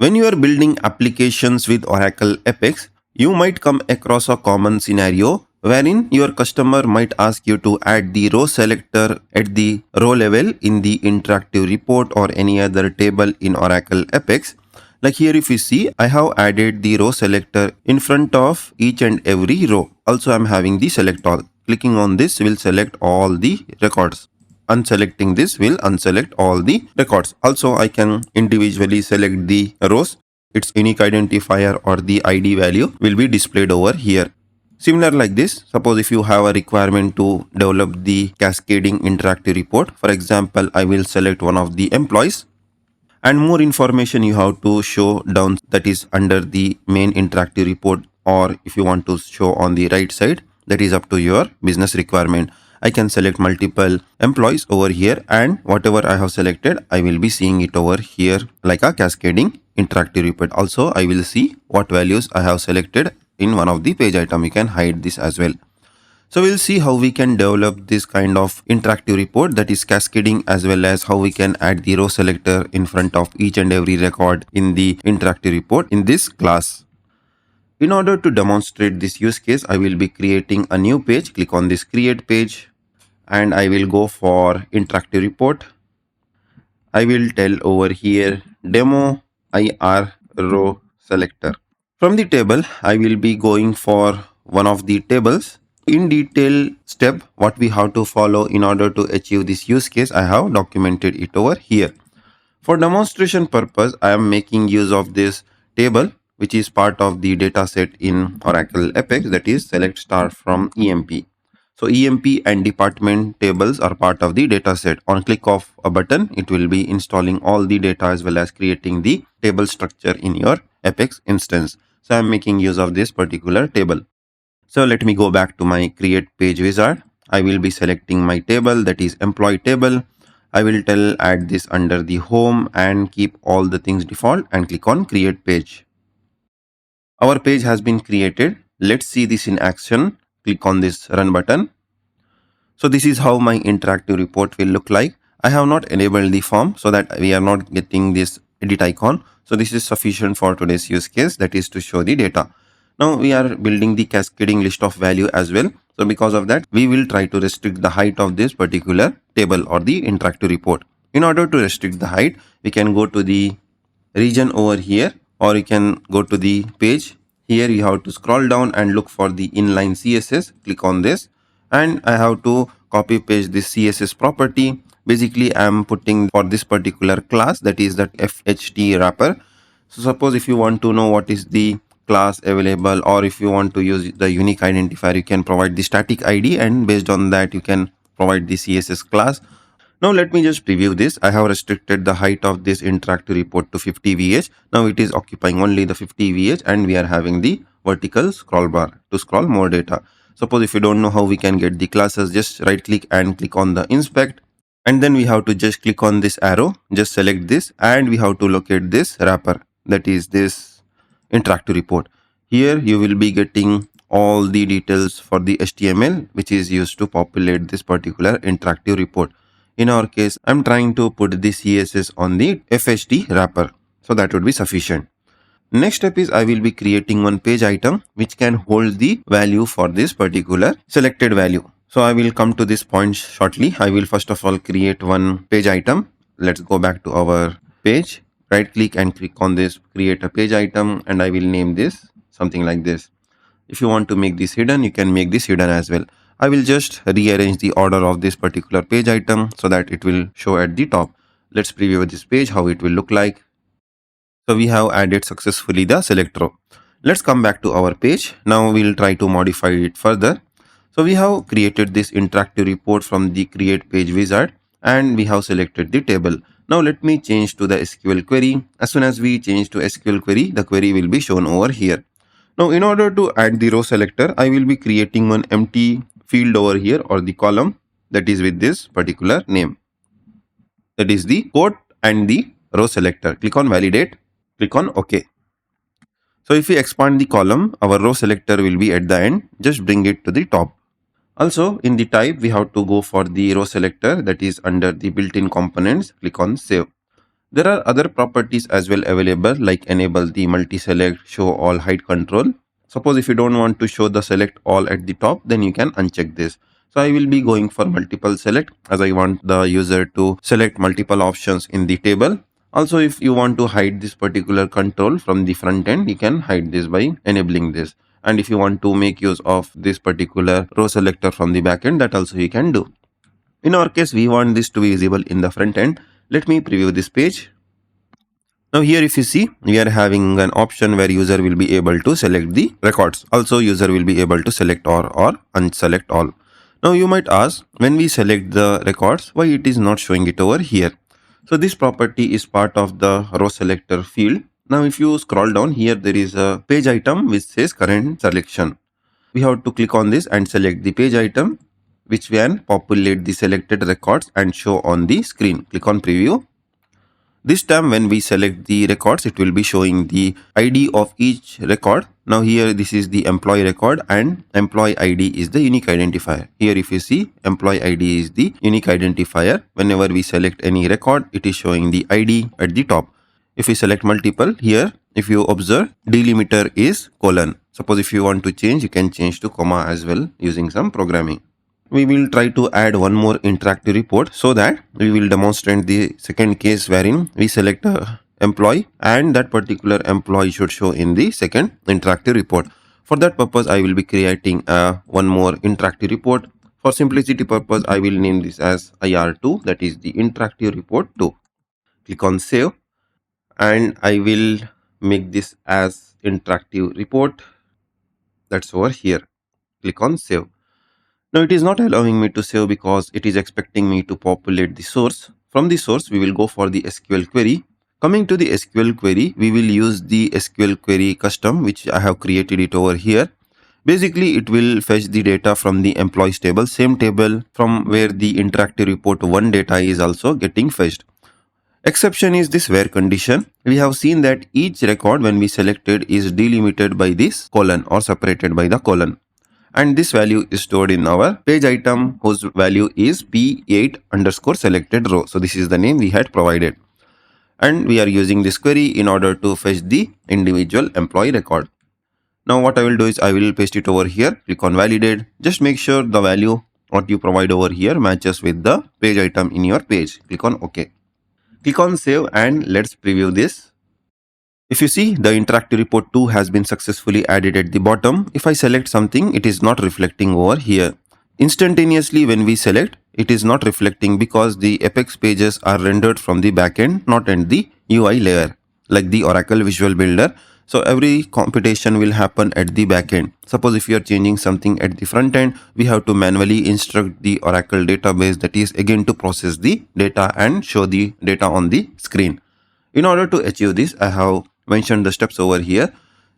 When you are building applications with Oracle Apex, you might come across a common scenario wherein your customer might ask you to add the row selector at the row level in the interactive report or any other table in Oracle Apex. Like here if you see, I have added the row selector in front of each and every row. Also I'm having the select all. Clicking on this will select all the records. Unselecting this will unselect all the records. Also, I can individually select the rows. Its unique identifier or the ID value will be displayed over here. Similar like this, suppose if you have a requirement to develop the cascading interactive report, for example, I will select one of the employees and more information you have to show down, that is under the main interactive report, or if you want to show on the right side, that is up to your business requirement. I can select multiple employees over here, and whatever I have selected, I will be seeing it over here like a cascading interactive report. Also, I will see what values I have selected in one of the page item. You can hide this as well. So we'll see how we can develop this kind of interactive report, that is cascading, as well as how we can add the row selector in front of each and every record in the interactive report in this class. In order to demonstrate this use case, I will be creating a new page. Click on this create page and I will go for interactive report. I will tell over here demo IR row selector. From the table, I will be going for one of the tables. In detail step what we have to follow in order to achieve this use case, I have documented it over here. For demonstration purpose, I am making use of this table which is part of the data set in Oracle Apex, that is select star from EMP. So EMP and department tables are part of the data set. On click of a button, it will be installing all the data as well as creating the table structure in your Apex instance. So I am making use of this particular table. So let me go back to my create page wizard. I will be selecting my table, that is employee table. I will tell add this under the home and keep all the things default and click on create page. Our page has been created. Let's see this in action. Click on this run button. So this is how my interactive report will look like. I have not enabled the form so that we are not getting this edit icon. So this is sufficient for today's use case, that is to show the data. Now we are building the cascading list of value as well. So because of that, we will try to restrict the height of this particular table or the interactive report. In order to restrict the height, we can go to the region over here, or you can go to the page. Here you have to scroll down and look for the inline CSS. Click on this and I have to copy paste this CSS property. Basically, I am putting for this particular class, that is that FHT wrapper. So suppose if you want to know what is the class available, or if you want to use the unique identifier, you can provide the static ID and based on that you can provide the CSS class. Now let me just preview this. I have restricted the height of this interactive report to 50 VH. Now it is occupying only the 50 VH and we are having the vertical scroll bar to scroll more data. Suppose if you don't know how we can get the classes, just right click and click on the inspect. And then we have to just click on this arrow, just select this and we have to locate this wrapper, that is this interactive report. Here you will be getting all the details for the HTML which is used to populate this particular interactive report. In our case, I'm trying to put the CSS on the FHT wrapper. So that would be sufficient. Next step is I will be creating one page item which can hold the value for this particular selected value. So I will come to this point shortly. I will first of all create one page item. Let's go back to our page. Right click and click on this create a page item and I will name this something like this. If you want to make this hidden, you can make this hidden as well. I will just rearrange the order of this particular page item so that it will show at the top. Let's preview this page, how it will look like. So we have added successfully the select row. Let's come back to our page. Now we'll try to modify it further. So we have created this interactive report from the create page wizard and we have selected the table. Now let me change to the SQL query. As soon as we change to SQL query, the query will be shown over here. Now in order to add the row selector, I will be creating one empty field over here or the column that is with this particular name. That is the quote and the row selector. Click on validate, click on OK. So if we expand the column, our row selector will be at the end. Just bring it to the top. Also in the type, we have to go for the row selector that is under the built-in components. Click on save. There are other properties as well available, like enable the multi-select, show all, hide control. Suppose if you don't want to show the select all at the top, then you can uncheck this. So I will be going for multiple select, as I want the user to select multiple options in the table. Also, if you want to hide this particular control from the front end, you can hide this by enabling this. And if you want to make use of this particular row selector from the back end, that also you can do. In our case, we want this to be visible in the front end. Let me preview this page. Now here if you see, we are having an option where user will be able to select the records. Also user will be able to select or unselect all. Now you might ask, when we select the records, why it is not showing it over here? So this property is part of the row selector field. Now if you scroll down here, there is a page item which says current selection. We have to click on this and select the page item, which can populate the selected records and show on the screen. Click on preview. This time when we select the records, it will be showing the ID of each record. Now here this is the employee record and employee ID is the unique identifier. Here if you see, employee ID is the unique identifier. Whenever we select any record, it is showing the ID at the top. If we select multiple, here if you observe, delimiter is colon. Suppose if you want to change, you can change to comma as well using some programming. We will try to add one more interactive report so that we will demonstrate the second case wherein we select a employee and that particular employee should show in the second interactive report. For that purpose, I will be creating one more interactive report. For simplicity purpose, I will name this as IR2, that is the interactive report 2. Click on save and I will make this as interactive report. That's over here. Click on save. Now it is not allowing me to save because it is expecting me to populate the source. From the source, we will go for the SQL query. Coming to the SQL query, we will use the SQL query custom, which I have created it over here. Basically, it will fetch the data from the employees table, same table from where the interactive report 1 data is also getting fetched. Exception is this where condition. We have seen that each record when we selected is delimited by this colon or separated by the colon. And this value is stored in our page item whose value is P8 underscore selected row. So this is the name we had provided. And we are using this query in order to fetch the individual employee record. Now what I will do is I will paste it over here. Click on validate. Just make sure the value what you provide over here matches with the page item in your page. Click on OK. Click on save and let's preview this. If you see, the interactive report 2 has been successfully added at the bottom. If I select something, it is not reflecting over here. Instantaneously when we select, it is not reflecting because the Apex pages are rendered from the backend, not at the UI layer, like the Oracle Visual Builder. So every computation will happen at the backend. Suppose if you are changing something at the front end, we have to manually instruct the Oracle database, that is again to process the data and show the data on the screen. In order to achieve this, I have mentioned the steps over here.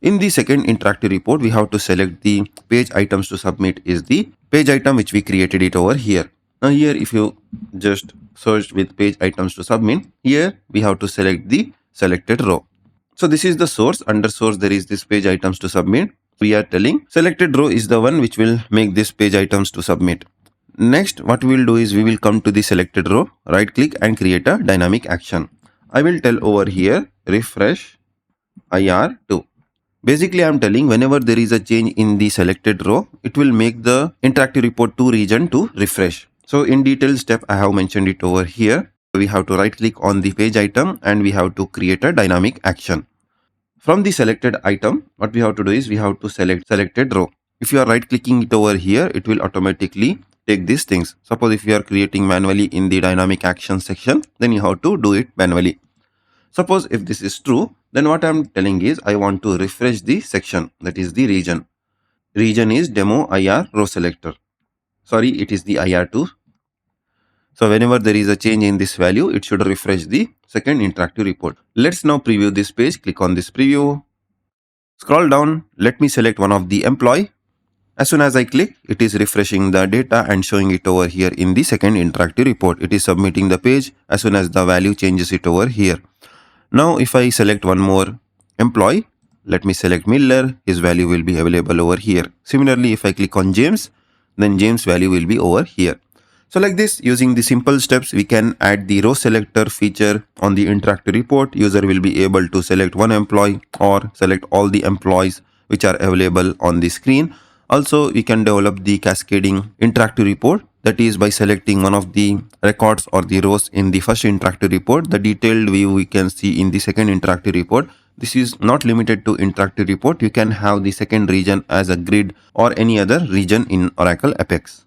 In the second interactive report, we have to select the page items to submit is the page item which we created it over here. Now here if you just search with page items to submit, here we have to select the selected row. So this is the source. Under source there is this page items to submit. We are telling selected row is the one which will make this page items to submit. Next what we will do is we will come to the selected row, right click and create a dynamic action. I will tell over here refresh IR2. Basically, I am telling whenever there is a change in the selected row, it will make the interactive report 2 region to refresh. So in detail step, I have mentioned it over here. We have to right click on the page item and we have to create a dynamic action. From the selected item, what we have to do is we have to select selected row. If you are right clicking it over here, it will automatically take these things. Suppose if you are creating manually in the dynamic action section, then you have to do it manually. Suppose if this is true, then what I am telling is I want to refresh the section, that is the region. Region is demo IR row selector. Sorry, it is the IR2. So whenever there is a change in this value, it should refresh the second interactive report. Let's now preview this page. Click on this preview. Scroll down. Let me select one of the employee. As soon as I click, it is refreshing the data and showing it over here in the second interactive report. It is submitting the page as soon as the value changes it over here. Now if I select one more employee, let me select Miller, his value will be available over here. Similarly, if I click on James, then James value will be over here. So like this, using the simple steps, we can add the row selector feature on the interactive report. User will be able to select one employee or select all the employees which are available on the screen. Also, we can develop the cascading interactive report, that is by selecting one of the records or the rows in the first interactive report. The detailed view we can see in the second interactive report. This is not limited to interactive report. You can have the second region as a grid or any other region in Oracle Apex.